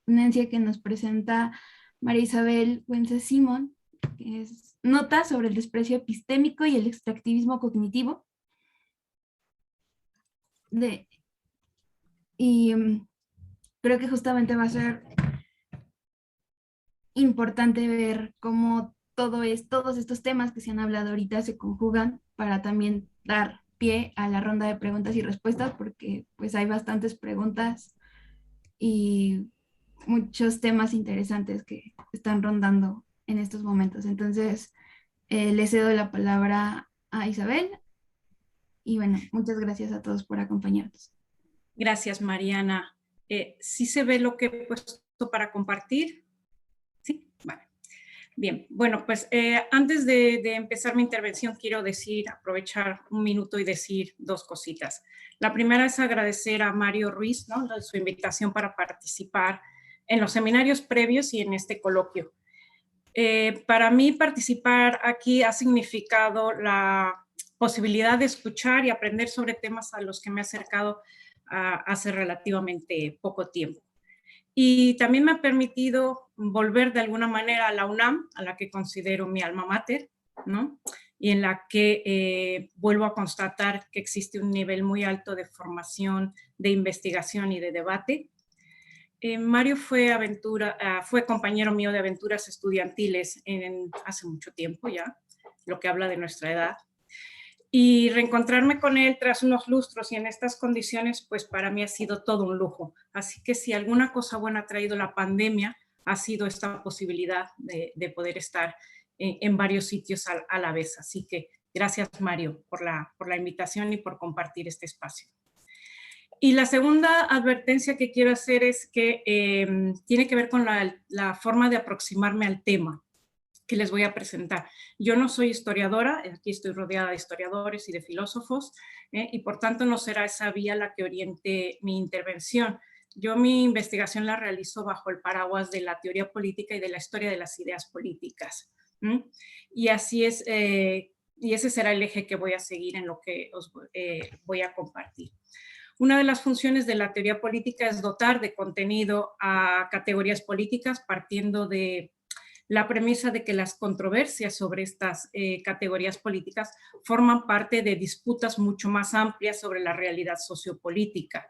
ponencia que nos presenta María Isabel Güences Simón, que es Nota sobre el desprecio epistémico y el extractivismo cognitivo. Creo que justamente va a ser importante ver cómo todos estos temas que se han hablado ahorita se conjugan para también dar pie a la ronda de preguntas y respuestas, porque pues hay bastantes preguntas y muchos temas interesantes que están rondando en estos momentos. Entonces, le cedo la palabra a Isabel y bueno, muchas gracias a todos por acompañarnos. Gracias, Mariana. ¿Sí se ve lo que he puesto para compartir? Sí, vale. Bien, bueno, pues antes de empezar mi intervención quiero aprovechar un minuto y decir dos cositas. La primera es agradecer a Mario Ruiz, ¿no?, su invitación para participar en los seminarios previos y en este coloquio. Para mí participar aquí ha significado la posibilidad de escuchar y aprender sobre temas a los que me he acercado hace relativamente poco tiempo. Y también me ha permitido volver de alguna manera a la UNAM, a la que considero mi alma mater, ¿no?, y en la que vuelvo a constatar que existe un nivel muy alto de formación, de investigación y de debate. Mario fue compañero mío de aventuras estudiantiles hace mucho tiempo ya, lo que habla de nuestra edad. Y reencontrarme con él tras unos lustros y en estas condiciones, pues para mí ha sido todo un lujo. Así que si alguna cosa buena ha traído la pandemia, ha sido esta posibilidad de poder estar en varios sitios a la vez. Así que gracias, Mario, por la invitación y por compartir este espacio. Y la segunda advertencia que quiero hacer es que tiene que ver con la forma de aproximarme al tema que les voy a presentar. Yo no soy historiadora, aquí estoy rodeada de historiadores y de filósofos, y por tanto no será esa vía la que oriente mi intervención. Yo mi investigación la realizo bajo el paraguas de la teoría política y de la historia de las ideas políticas. Y así es, y ese será el eje que voy a seguir en lo que os voy a compartir. Una de las funciones de la teoría política es dotar de contenido a categorías políticas partiendo de la premisa de que las controversias sobre estas categorías políticas forman parte de disputas mucho más amplias sobre la realidad sociopolítica.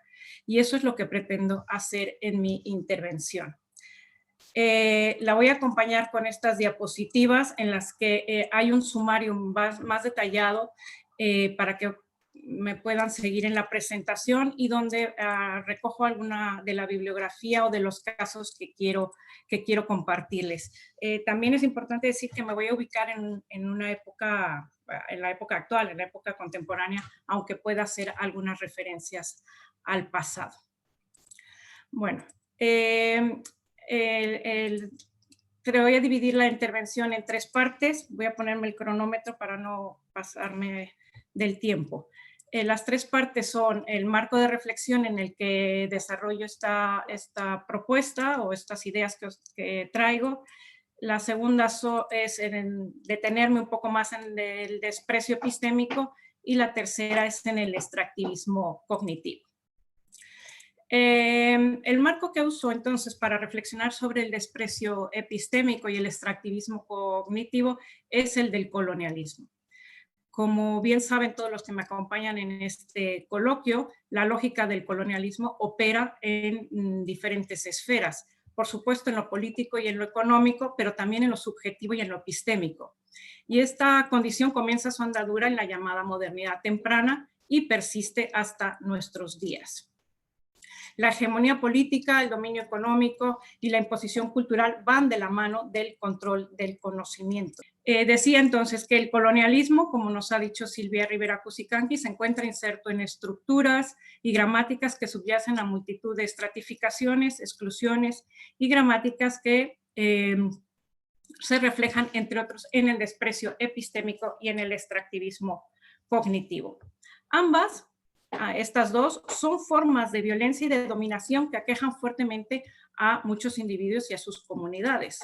Y eso es lo que pretendo hacer en mi intervención. La voy a acompañar con estas diapositivas en las que hay un sumario más detallado para que me puedan seguir en la presentación y donde recojo alguna de la bibliografía o de los casos que quiero compartirles. También es importante decir que me voy a ubicar en la época actual, en la época contemporánea, aunque pueda hacer algunas referencias al pasado. Bueno, voy a dividir la intervención en tres partes. Voy a ponerme el cronómetro para no pasarme del tiempo. Las tres partes son el marco de reflexión en el que desarrollo esta propuesta o estas ideas que traigo. La segunda es detenerme un poco más en el desprecio epistémico y la tercera es en el extractivismo cognitivo. El marco que uso entonces para reflexionar sobre el desprecio epistémico y el extractivismo cognitivo es el del colonialismo. Como bien saben todos los que me acompañan en este coloquio, la lógica del colonialismo opera en diferentes esferas, por supuesto en lo político y en lo económico, pero también en lo subjetivo y en lo epistémico. Y esta condición comienza su andadura en la llamada modernidad temprana y persiste hasta nuestros días. La hegemonía política, el dominio económico y la imposición cultural van de la mano del control del conocimiento. Decía entonces que el colonialismo, como nos ha dicho Silvia Rivera Cusicanqui, se encuentra inserto en estructuras y gramáticas que subyacen a multitud de estratificaciones, exclusiones y gramáticas que se reflejan, entre otros, en el desprecio epistémico y en el extractivismo cognitivo. Ambas, estas dos, son formas de violencia y de dominación que aquejan fuertemente a muchos individuos y a sus comunidades,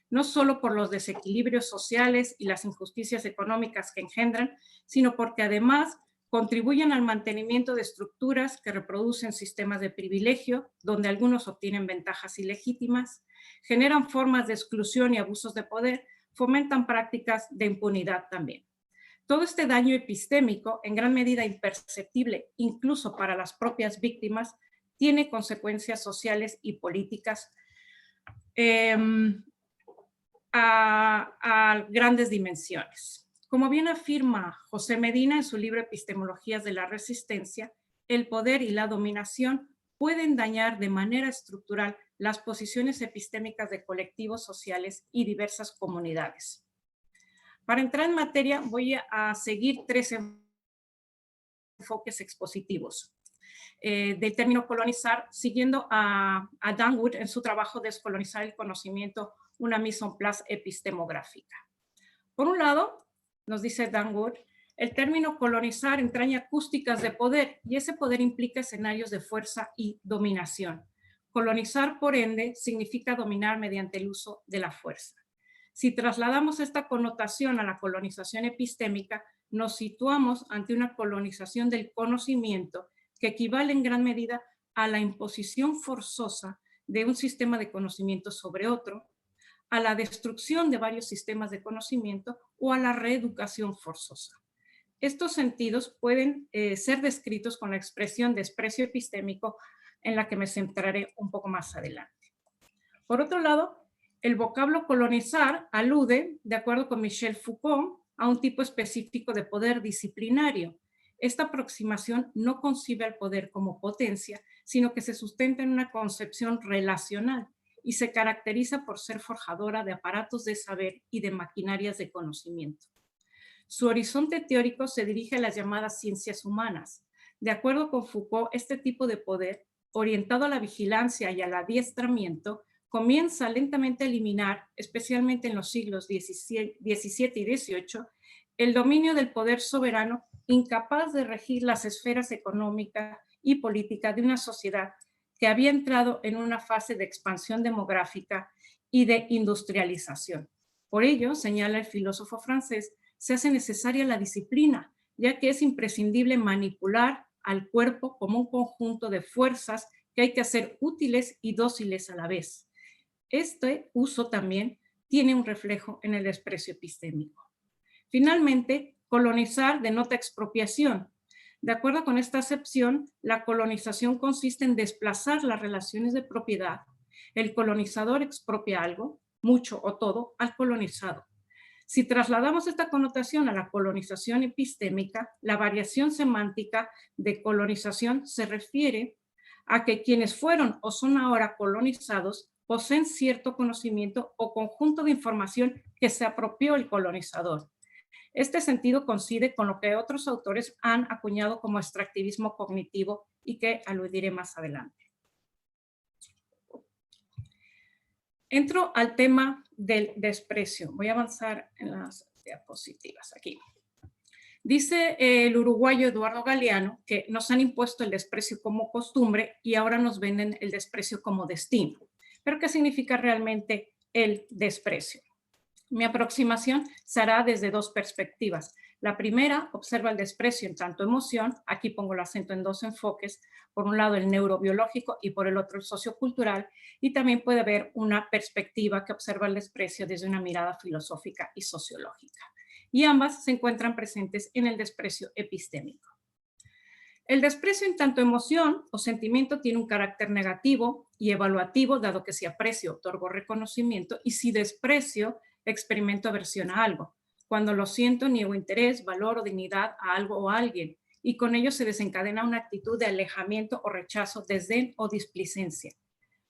no solo por los desequilibrios sociales y las injusticias económicas que engendran, sino porque además contribuyen al mantenimiento de estructuras que reproducen sistemas de privilegio, donde algunos obtienen ventajas ilegítimas, generan formas de exclusión y abusos de poder, fomentan prácticas de impunidad también. Todo este daño epistémico, en gran medida imperceptible incluso para las propias víctimas, tiene consecuencias sociales y políticas a grandes dimensiones. Como bien afirma José Medina en su libro Epistemologías de la Resistencia, el poder y la dominación pueden dañar de manera estructural las posiciones epistémicas de colectivos sociales y diversas comunidades. Para entrar en materia, voy a seguir 3 enfoques expositivos del término colonizar, siguiendo a Dan Wood en su trabajo Descolonizar el conocimiento, una mise en place epistemográfica. Por un lado, nos dice Dan Wood, el término colonizar entraña acústicas de poder y ese poder implica escenarios de fuerza y dominación. Colonizar, por ende, significa dominar mediante el uso de la fuerza. Si trasladamos esta connotación a la colonización epistémica, nos situamos ante una colonización del conocimiento que equivale en gran medida a la imposición forzosa de un sistema de conocimiento sobre otro, a la destrucción de varios sistemas de conocimiento o a la reeducación forzosa. Estos sentidos pueden ser descritos con la expresión desprecio epistémico en la que me centraré un poco más adelante. Por otro lado, el vocablo colonizar alude, de acuerdo con Michel Foucault, a un tipo específico de poder disciplinario. Esta aproximación no concibe al poder como potencia, sino que se sustenta en una concepción relacional y se caracteriza por ser forjadora de aparatos de saber y de maquinarias de conocimiento. Su horizonte teórico se dirige a las llamadas ciencias humanas. De acuerdo con Foucault, este tipo de poder, orientado a la vigilancia y al adiestramiento, comienza lentamente a eliminar, especialmente en los siglos XVII y XVIII, el dominio del poder soberano incapaz de regir las esferas económica y política de una sociedad que había entrado en una fase de expansión demográfica y de industrialización. Por ello, señala el filósofo francés, se hace necesaria la disciplina, ya que es imprescindible manipular al cuerpo como un conjunto de fuerzas que hay que hacer útiles y dóciles a la vez. Este uso también tiene un reflejo en el desprecio epistémico. Finalmente, colonizar denota expropiación. De acuerdo con esta acepción, la colonización consiste en desplazar las relaciones de propiedad. El colonizador expropia algo, mucho o todo, al colonizado. Si trasladamos esta connotación a la colonización epistémica, la variación semántica de colonización se refiere a que quienes fueron o son ahora colonizados poseen cierto conocimiento o conjunto de información que se apropió el colonizador. Este sentido coincide con lo que otros autores han acuñado como extractivismo cognitivo y que aludiré más adelante. Entro al tema del desprecio. Voy a avanzar en las diapositivas aquí. Dice el uruguayo Eduardo Galeano que nos han impuesto el desprecio como costumbre y ahora nos venden el desprecio como destino. ¿Pero qué significa realmente el desprecio? Mi aproximación se hará desde 2 perspectivas. La primera observa el desprecio en tanto emoción. Aquí pongo el acento en 2 enfoques. Por un lado el neurobiológico y por el otro el sociocultural. Y también puede haber una perspectiva que observa el desprecio desde una mirada filosófica y sociológica. Y ambas se encuentran presentes en el desprecio epistémico. El desprecio en tanto emoción o sentimiento tiene un carácter negativo y evaluativo, dado que si aprecio otorgo reconocimiento y si desprecio experimento aversión a algo. Cuando lo siento, niego interés, valor o dignidad a algo o a alguien, y con ello se desencadena una actitud de alejamiento o rechazo, desdén o displicencia.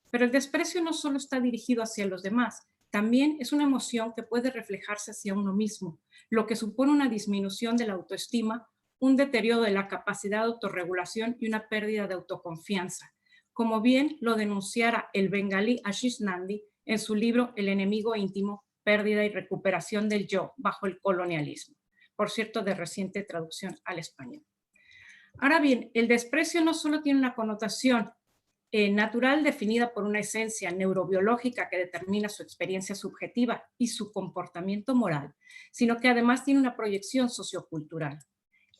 Pero el desprecio no solo está dirigido hacia los demás, también es una emoción que puede reflejarse hacia uno mismo, lo que supone una disminución de la autoestima, un deterioro de la capacidad de autorregulación y una pérdida de autoconfianza, como bien lo denunciara el bengalí Ashish Nandi en su libro El enemigo íntimo, pérdida y recuperación del yo bajo el colonialismo, por cierto, de reciente traducción al español. Ahora bien, el desprecio no solo tiene una connotación natural definida por una esencia neurobiológica que determina su experiencia subjetiva y su comportamiento moral, sino que además tiene una proyección sociocultural.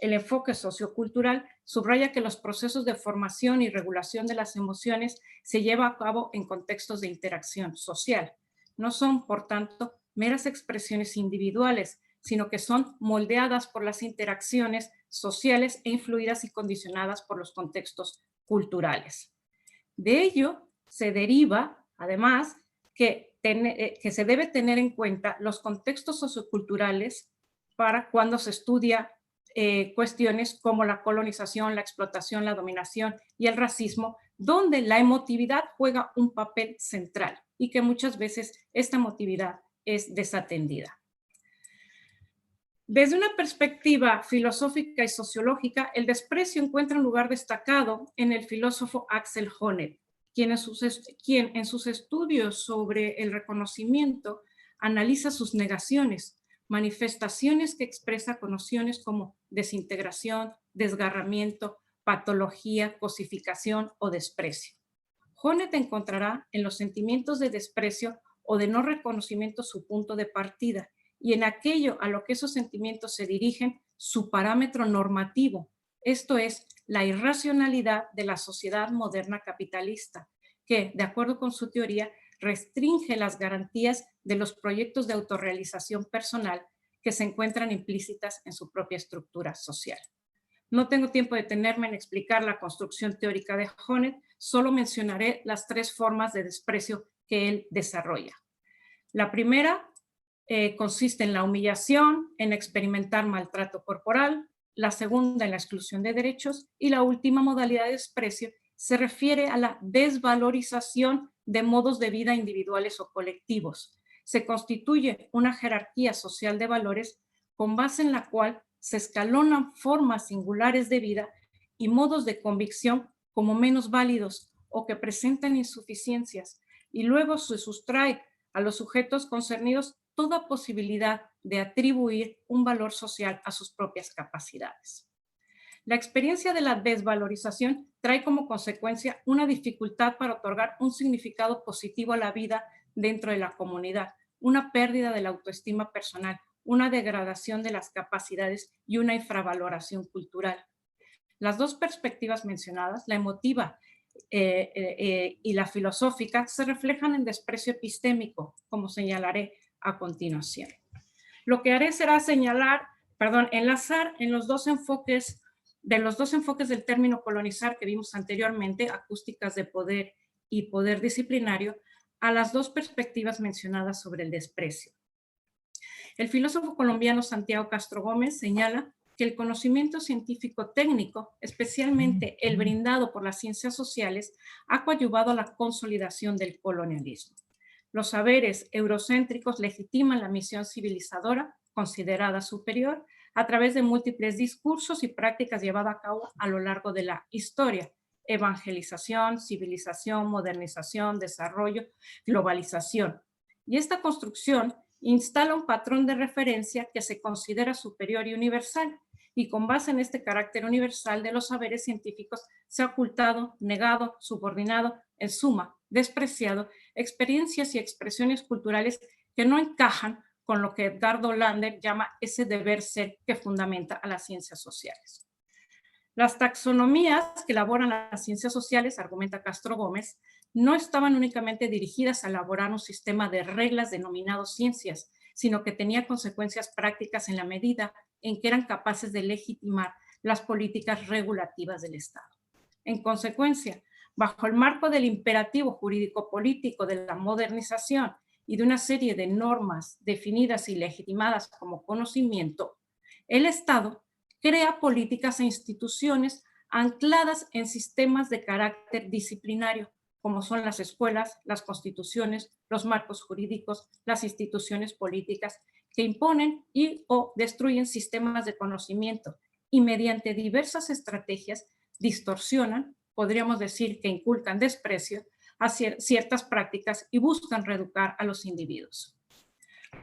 El enfoque sociocultural subraya que los procesos de formación y regulación de las emociones se llevan a cabo en contextos de interacción social. No son, por tanto, meras expresiones individuales, sino que son moldeadas por las interacciones sociales e influidas y condicionadas por los contextos culturales. De ello se deriva, además, que se debe tener en cuenta los contextos socioculturales para cuando se estudia cuestiones como la colonización, la explotación, la dominación y el racismo, donde la emotividad juega un papel central y que muchas veces esta emotividad es desatendida. Desde una perspectiva filosófica y sociológica, el desprecio encuentra un lugar destacado en el filósofo Axel Honneth, quien en sus estudios sobre el reconocimiento analiza sus negaciones, manifestaciones que expresa con nociones como desintegración, desgarramiento, patología, cosificación o desprecio. Honneth encontrará en los sentimientos de desprecio o de no reconocimiento su punto de partida y en aquello a lo que esos sentimientos se dirigen su parámetro normativo, esto es, la irracionalidad de la sociedad moderna capitalista, que, de acuerdo con su teoría, restringe las garantías de los proyectos de autorrealización personal que se encuentran implícitas en su propia estructura social. No tengo tiempo de detenerme en explicar la construcción teórica de Honneth, solo mencionaré las tres formas de desprecio que él desarrolla. La primera consiste en la humillación, en experimentar maltrato corporal, la segunda en la exclusión de derechos y la última modalidad de desprecio se refiere a la desvalorización de modos de vida individuales o colectivos. Se constituye una jerarquía social de valores con base en la cual se escalonan formas singulares de vida y modos de convicción como menos válidos o que presentan insuficiencias, y luego se sustrae a los sujetos concernidos toda posibilidad de atribuir un valor social a sus propias capacidades. La experiencia de la desvalorización trae como consecuencia una dificultad para otorgar un significado positivo a la vida dentro de la comunidad, una pérdida de la autoestima personal, una degradación de las capacidades y una infravaloración cultural. Las dos perspectivas mencionadas, la emotiva y la filosófica, se reflejan en desprecio epistémico, como señalaré a continuación. Lo que haré será enlazar en los dos enfoques del término colonizar que vimos anteriormente, acústicas de poder y poder disciplinario, a las dos perspectivas mencionadas sobre el desprecio. El filósofo colombiano Santiago Castro Gómez señala que el conocimiento científico técnico, especialmente el brindado por las ciencias sociales, ha coadyuvado a la consolidación del colonialismo. Los saberes eurocéntricos legitiman la misión civilizadora, considerada superior, a través de múltiples discursos y prácticas llevadas a cabo a lo largo de la historia: evangelización, civilización, modernización, desarrollo, globalización. Y esta construcción instala un patrón de referencia que se considera superior y universal, y con base en este carácter universal de los saberes científicos se ha ocultado, negado, subordinado, en suma, despreciado, experiencias y expresiones culturales que no encajan con lo que Edgardo Lander llama ese deber ser que fundamenta a las ciencias sociales. Las taxonomías que elaboran las ciencias sociales, argumenta Castro Gómez, no estaban únicamente dirigidas a elaborar un sistema de reglas denominado ciencias, sino que tenía consecuencias prácticas en la medida en que eran capaces de legitimar las políticas regulativas del Estado. En consecuencia, bajo el marco del imperativo jurídico-político de la modernización y de una serie de normas definidas y legitimadas como conocimiento, el Estado crea políticas e instituciones ancladas en sistemas de carácter disciplinario, como son las escuelas, las constituciones, los marcos jurídicos, las instituciones políticas, que imponen y o destruyen sistemas de conocimiento y mediante diversas estrategias distorsionan, podríamos decir que inculcan desprecio a ciertas prácticas y buscan reeducar a los individuos.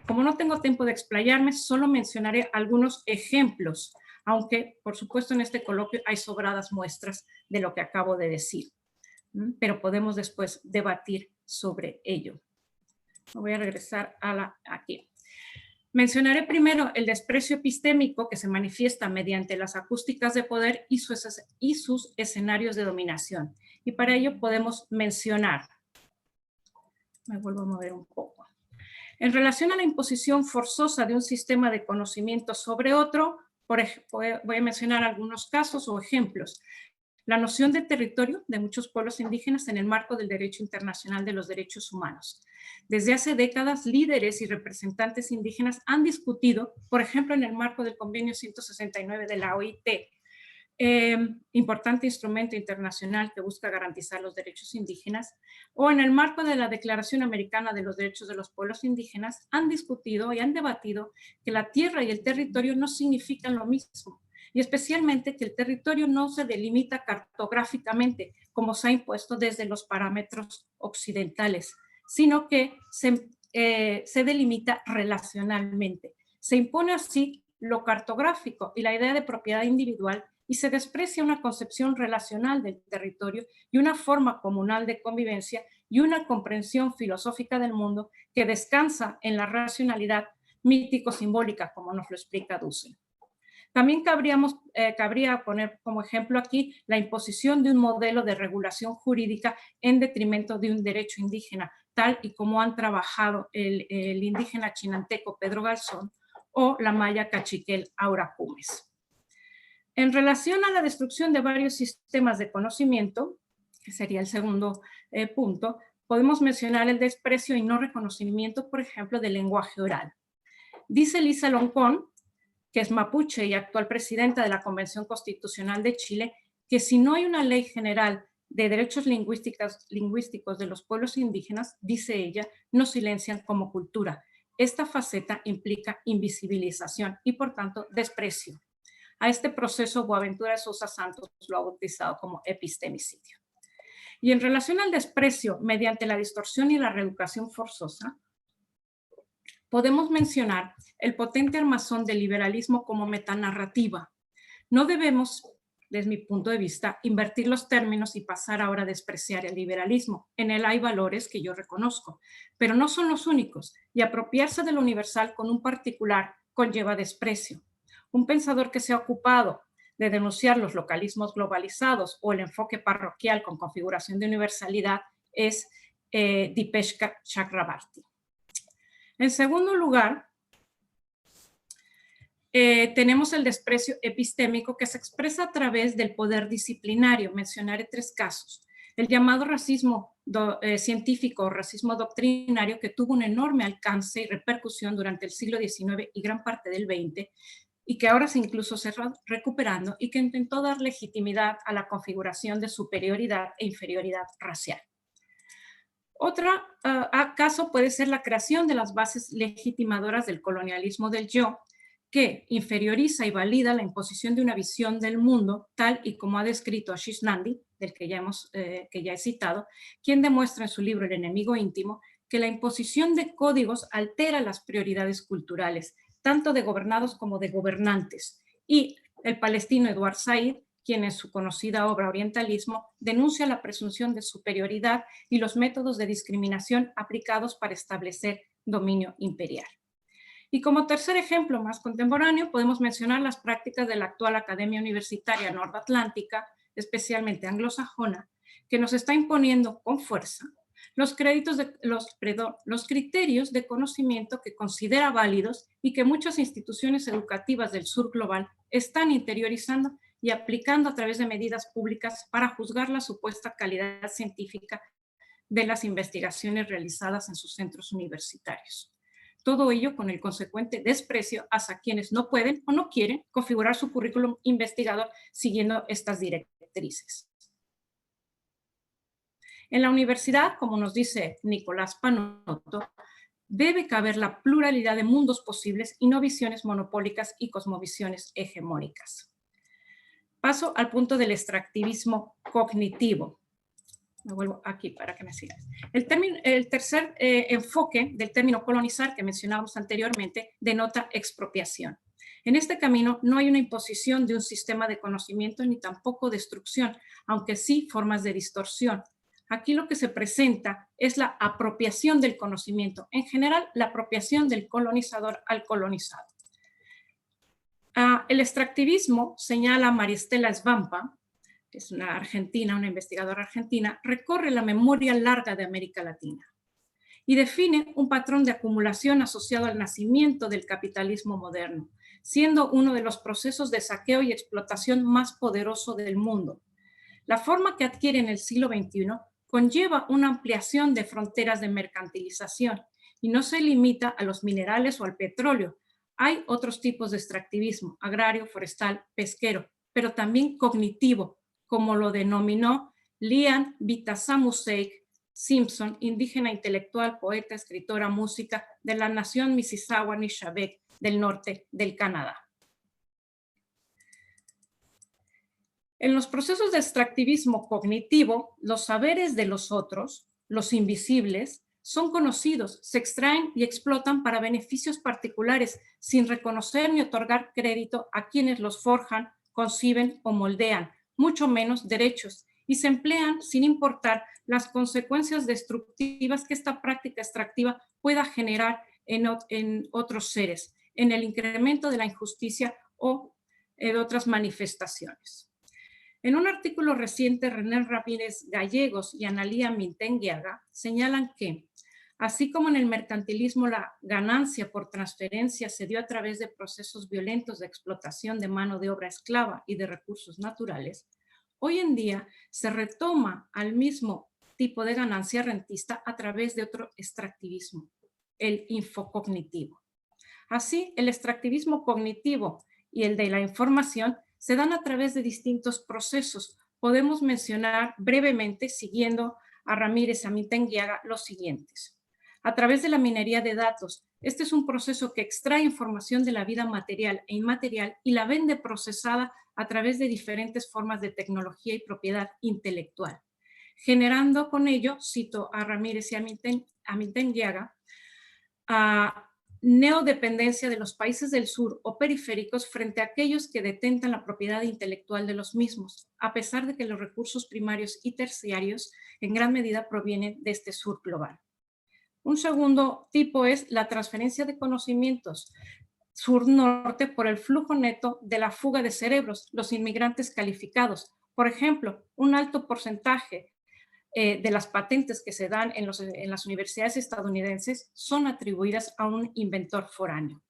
Como no tengo tiempo de explayarme, solo mencionaré algunos ejemplos, aunque por supuesto en este coloquio hay sobradas muestras de lo que acabo de decir, pero podemos después debatir sobre ello. Voy a regresar a aquí. Mencionaré primero el desprecio epistémico que se manifiesta mediante las acústicas de poder y sus escenarios de dominación. Y para ello podemos mencionar, me vuelvo a mover un poco, en relación a la imposición forzosa de un sistema de conocimiento sobre otro, por ejemplo, voy a mencionar algunos casos o ejemplos. La noción de territorio de muchos pueblos indígenas en el marco del derecho internacional de los derechos humanos. Desde hace décadas, líderes y representantes indígenas han discutido, por ejemplo, en el marco del Convenio 169 de la OIT, importante instrumento internacional que busca garantizar los derechos indígenas, o en el marco de la Declaración Americana de los Derechos de los Pueblos Indígenas, han discutido y han debatido que la tierra y el territorio no significan lo mismo, y especialmente que el territorio no se delimita cartográficamente, como se ha impuesto desde los parámetros occidentales, sino que se delimita relacionalmente. Se impone así lo cartográfico y la idea de propiedad individual, y se desprecia una concepción relacional del territorio y una forma comunal de convivencia y una comprensión filosófica del mundo que descansa en la racionalidad mítico-simbólica, como nos lo explica Dussel. También cabría poner como ejemplo aquí la imposición de un modelo de regulación jurídica en detrimento de un derecho indígena, tal y como han trabajado el indígena chinanteco Pedro Galzón o la maya cachiquel Aura Cumes. En relación a la destrucción de varios sistemas de conocimiento, que sería el segundo punto, podemos mencionar el desprecio y no reconocimiento, por ejemplo, del lenguaje oral. Dice Lisa Loncón, que es mapuche y actual presidenta de la Convención Constitucional de Chile, que si no hay una ley general de derechos lingüísticos de los pueblos indígenas, dice ella, nos silencian como cultura. Esta faceta implica invisibilización y, por tanto, desprecio. A este proceso, Boaventura de Sousa Santos lo ha bautizado como epistemicidio. Y en relación al desprecio mediante la distorsión y la reeducación forzosa, podemos mencionar el potente armazón del liberalismo como metanarrativa. No debemos, desde mi punto de vista, invertir los términos y pasar ahora a despreciar el liberalismo. En él hay valores que yo reconozco, pero no son los únicos, y apropiarse de lo universal con un particular conlleva desprecio. Un pensador que se ha ocupado de denunciar los localismos globalizados o el enfoque parroquial con configuración de universalidad es Dipesh Chakrabarty. En segundo lugar, tenemos el desprecio epistémico que se expresa a través del poder disciplinario. Mencionaré 3 casos. El llamado racismo científico o racismo doctrinario, que tuvo un enorme alcance y repercusión durante el siglo XIX y gran parte del XX, y que ahora incluso se está recuperando, y que intentó dar legitimidad a la configuración de superioridad e inferioridad racial. Otro caso puede ser la creación de las bases legitimadoras del colonialismo del yo, que inferioriza y valida la imposición de una visión del mundo, tal y como ha descrito Ashish Nandi, del que ya he citado, quien demuestra en su libro El enemigo íntimo que la imposición de códigos altera las prioridades culturales, tanto de gobernados como de gobernantes. Y el palestino Edward Said, quien en su conocida obra Orientalismo denuncia la presunción de superioridad y los métodos de discriminación aplicados para establecer dominio imperial. Y como tercer ejemplo más contemporáneo, podemos mencionar las prácticas de la actual Academia Universitaria Nordatlántica, especialmente anglosajona, que nos está imponiendo con fuerza los criterios de conocimiento que considera válidos y que muchas instituciones educativas del sur global están interiorizando y aplicando a través de medidas públicas para juzgar la supuesta calidad científica de las investigaciones realizadas en sus centros universitarios. Todo ello con el consecuente desprecio hacia quienes no pueden o no quieren configurar su currículum investigador siguiendo estas directrices. En la universidad, como nos dice Nicolás Panotto, debe caber la pluralidad de mundos posibles y no visiones monopólicas y cosmovisiones hegemónicas. Paso al punto del extractivismo cognitivo. Me vuelvo aquí para que me sigas. El tercer enfoque del término colonizar que mencionábamos anteriormente denota expropiación. En este camino no hay una imposición de un sistema de conocimiento ni tampoco destrucción, aunque sí formas de distorsión. Aquí lo que se presenta es la apropiación del conocimiento, en general la apropiación del colonizador al colonizado. El extractivismo, señala María Estela Svampa, que es una argentina, una investigadora argentina, recorre la memoria larga de América Latina y define un patrón de acumulación asociado al nacimiento del capitalismo moderno, siendo uno de los procesos de saqueo y explotación más poderoso del mundo. La forma que adquiere en el siglo XXI conlleva una ampliación de fronteras de mercantilización y no se limita a los minerales o al petróleo. Hay otros tipos de extractivismo, agrario, forestal, pesquero, pero también cognitivo, como lo denominó Lian Vitasamusek Simpson, indígena intelectual, poeta, escritora, música de la nación Mississauga-Nishnawbe del norte del Canadá. En los procesos de extractivismo cognitivo, los saberes de los otros, los invisibles, son conocidos, se extraen y explotan para beneficios particulares, sin reconocer ni otorgar crédito a quienes los forjan, conciben o moldean, mucho menos derechos, y se emplean sin importar las consecuencias destructivas que esta práctica extractiva pueda generar en otros seres, en el incremento de la injusticia o de otras manifestaciones. En un artículo reciente, René Ramírez Gallegos y Analía Mintenguiaga señalan que, así como en el mercantilismo la ganancia por transferencia se dio a través de procesos violentos de explotación de mano de obra esclava y de recursos naturales, hoy en día se retoma al mismo tipo de ganancia rentista a través de otro extractivismo, el infocognitivo. Así, el extractivismo cognitivo y el de la información se dan a través de distintos procesos. Podemos mencionar brevemente, siguiendo a Ramírez Mintenguiaga, los siguientes. A través de la minería de datos, este es un proceso que extrae información de la vida material e inmaterial y la vende procesada a través de diferentes formas de tecnología y propiedad intelectual, generando con ello, cito a Ramírez y a Mintenguiaga, neodependencia de los países del sur o periféricos frente a aquellos que detentan la propiedad intelectual de los mismos, a pesar de que los recursos primarios y terciarios en gran medida provienen de este sur global. Un segundo tipo es la transferencia de conocimientos sur-norte por el flujo neto de la fuga de cerebros, los inmigrantes calificados. Por ejemplo, un alto porcentaje de las patentes que se dan en las universidades estadounidenses son atribuidas a un inventor foráneo.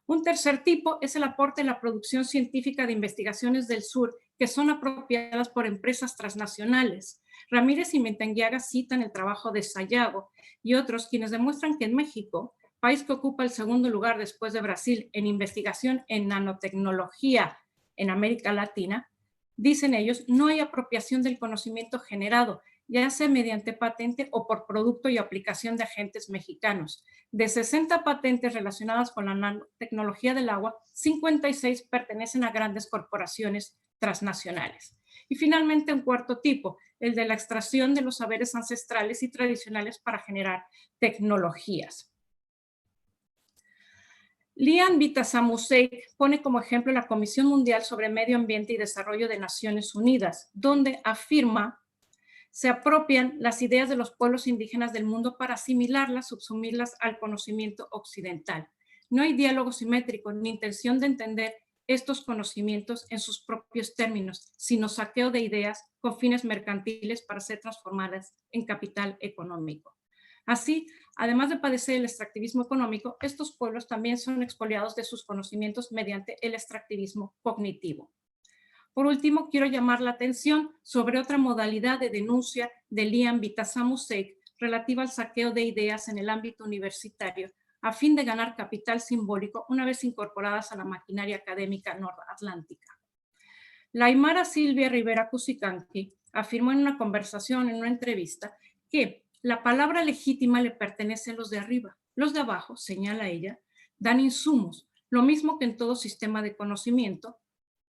Un tercer tipo es el aporte en la producción científica de investigaciones del sur que son apropiadas por empresas transnacionales. Ramírez y Mintenguiaga citan el trabajo de Sayago y otros quienes demuestran que en México, país que ocupa el segundo lugar después de Brasil en investigación en nanotecnología en América Latina, dicen ellos, no hay apropiación del conocimiento generado, ya sea mediante patente o por producto y aplicación de agentes mexicanos. De 60 patentes relacionadas con la nanotecnología del agua, 56 pertenecen a grandes corporaciones transnacionales. Y finalmente, un cuarto tipo, el de la extracción de los saberes ancestrales y tradicionales para generar tecnologías. Lian Vitasamusek pone como ejemplo la Comisión Mundial sobre Medio Ambiente y Desarrollo de Naciones Unidas, donde afirma se apropian las ideas de los pueblos indígenas del mundo para asimilarlas, subsumirlas al conocimiento occidental. No hay diálogo simétrico ni intención de entender estos conocimientos en sus propios términos, sino saqueo de ideas con fines mercantiles para ser transformadas en capital económico. Así, además de padecer el extractivismo económico, estos pueblos también son expoliados de sus conocimientos mediante el extractivismo cognitivo. Por último, quiero llamar la atención sobre otra modalidad de denuncia de Lian Vitasamusek relativa al saqueo de ideas en el ámbito universitario a fin de ganar capital simbólico una vez incorporadas a la maquinaria académica nordatlántica. La aymara Silvia Rivera Cusicanqui afirmó en una conversación, en una entrevista, que la palabra legítima le pertenece a los de arriba. Los de abajo, señala ella, dan insumos, lo mismo que en todo sistema de conocimiento.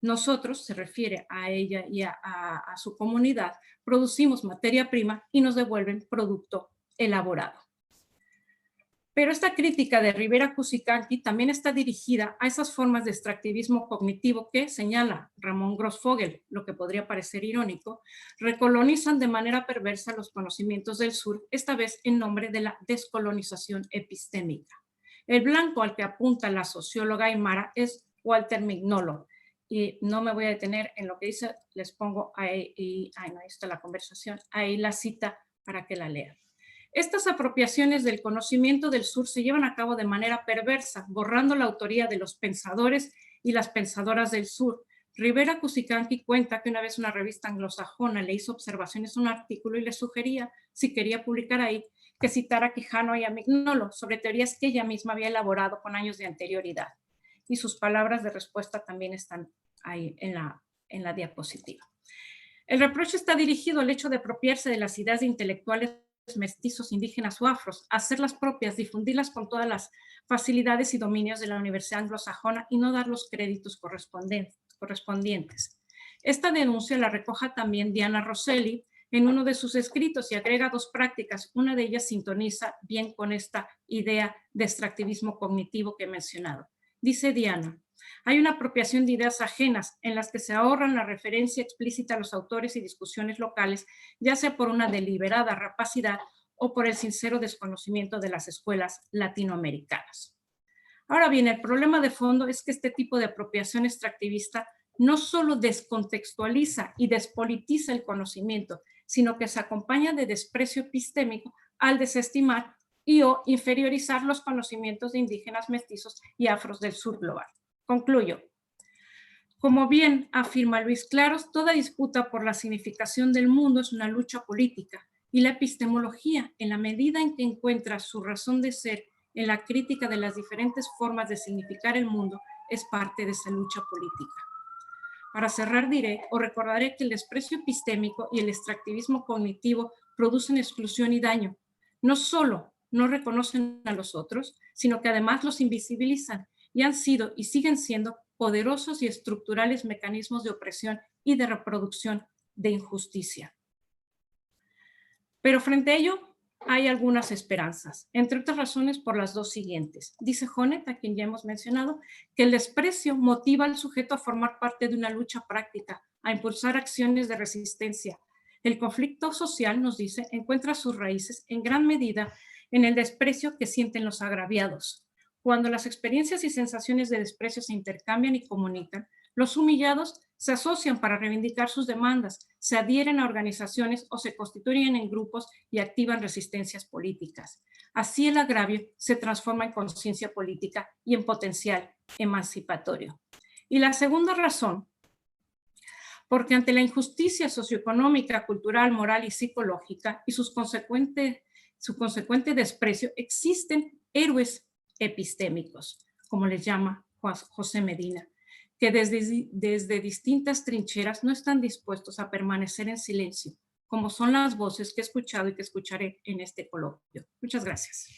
Nosotros, se refiere a ella y a su comunidad, producimos materia prima y nos devuelven producto elaborado. Pero esta crítica de Rivera Cusicanqui también está dirigida a esas formas de extractivismo cognitivo que, señala Ramón Grossfogel, lo que podría parecer irónico, recolonizan de manera perversa los conocimientos del sur, esta vez en nombre de la descolonización epistémica. El blanco al que apunta la socióloga aymara es Walter Mignolo, y no me voy a detener en lo que dice, les pongo ahí, no, ahí está la conversación, ahí la cita para que la lean. Estas apropiaciones del conocimiento del sur se llevan a cabo de manera perversa, borrando la autoría de los pensadores y las pensadoras del sur. Rivera Cusicanqui cuenta que una vez una revista anglosajona le hizo observaciones a un artículo y le sugería, si quería publicar ahí, que citara a Quijano y a Mignolo sobre teorías que ella misma había elaborado con años de anterioridad. Y sus palabras de respuesta también están ahí en la diapositiva. El reproche está dirigido al hecho de apropiarse de las ideas de intelectuales mestizos, indígenas o afros, hacerlas propias, difundirlas con todas las facilidades y dominios de la Universidad Anglosajona y no dar los créditos correspondientes. Esta denuncia la recoja también Diana Rosselli en uno de sus escritos y agrega dos prácticas. Una de ellas sintoniza bien con esta idea de extractivismo cognitivo que he mencionado. Dice Diana: hay una apropiación de ideas ajenas en las que se ahorran la referencia explícita a los autores y discusiones locales, ya sea por una deliberada rapacidad o por el sincero desconocimiento de las escuelas latinoamericanas. Ahora bien, el problema de fondo es que este tipo de apropiación extractivista no solo descontextualiza y despolitiza el conocimiento, sino que se acompaña de desprecio epistémico al desestimar y o inferiorizar los conocimientos de indígenas, mestizos y afros del sur global. Concluyo. Como bien afirma Luis Claros, toda disputa por la significación del mundo es una lucha política y la epistemología, en la medida en que encuentra su razón de ser en la crítica de las diferentes formas de significar el mundo, es parte de esa lucha política. Para cerrar diré o recordaré que el desprecio epistémico y el extractivismo cognitivo producen exclusión y daño. No solo no reconocen a los otros, sino que además los invisibilizan y han sido y siguen siendo poderosos y estructurales mecanismos de opresión y de reproducción de injusticia. Pero frente a ello hay algunas esperanzas, entre otras razones por las dos siguientes. Dice Honneth, a quien ya hemos mencionado, que el desprecio motiva al sujeto a formar parte de una lucha práctica, a impulsar acciones de resistencia. El conflicto social, nos dice, encuentra sus raíces en gran medida en el desprecio que sienten los agraviados. Cuando las experiencias y sensaciones de desprecio se intercambian y comunican, los humillados se asocian para reivindicar sus demandas, se adhieren a organizaciones o se constituyen en grupos y activan resistencias políticas. Así el agravio se transforma en conciencia política y en potencial emancipatorio. Y la segunda razón, porque ante la injusticia socioeconómica, cultural, moral y psicológica y su consecuente desprecio, existen héroes epistémicos, como les llama José Medina, que desde distintas trincheras no están dispuestos a permanecer en silencio, como son las voces que he escuchado y que escucharé en este coloquio. Muchas gracias.